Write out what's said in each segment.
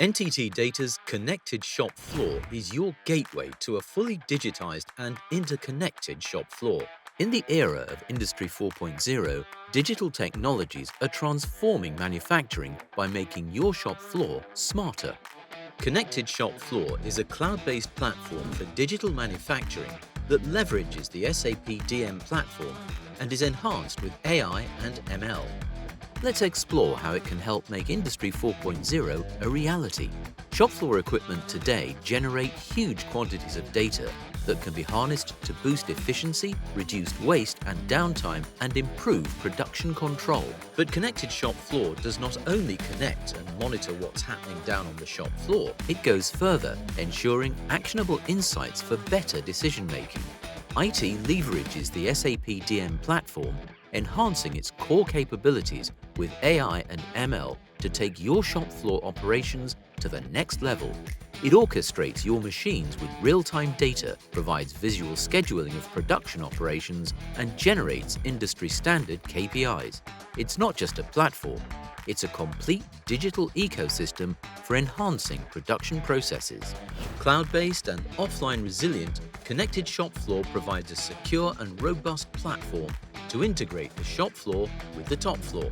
NTT DATA's connected shop floor is your gateway to a fully digitized and interconnected shop floor. In the era of Industry 4.0, digital technologies are transforming manufacturing by making your shop floor smarter. Connected Shop Floor is a cloud-based platform for digital manufacturing that leverages the SAP DM platform and is enhanced with AI and ML. Let's explore how it can help make Industry 4.0 a reality. Shop floor equipment today generate huge quantities of data that can be harnessed to boost efficiency, reduce waste and downtime, and improve production control. But Connected Shop Floor does not only connect and monitor what's happening down on the shop floor, it goes further, ensuring actionable insights for better decision-making. IT leverages the SAP DM platform, enhancing its core capabilities with AI and ML to take your shop floor operations to the next level. It orchestrates your machines with real-time data, provides visual scheduling of production operations, and generates industry-standard KPIs. It's not just a platform, it's a complete digital ecosystem for enhancing production processes. Cloud-based and offline resilient, Connected Shop Floor provides a secure and robust platform to integrate the shop floor with the top floor.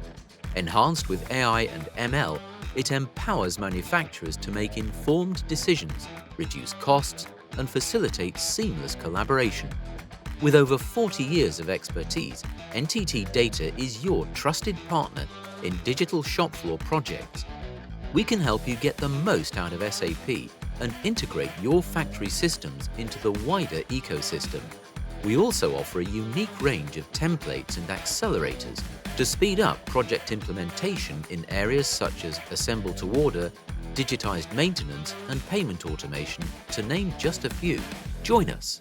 Enhanced with AI and ML, it empowers manufacturers to make informed decisions, reduce costs, and facilitate seamless collaboration. With over 40 years of expertise, NTT DATA is your trusted partner in digital shop floor projects. We can help you get the most out of SAP and integrate your factory systems into the wider ecosystem. We also offer a unique range of templates and accelerators to speed up project implementation in areas such as assemble to order, digitized maintenance, and payment automation, to name just a few. Join us.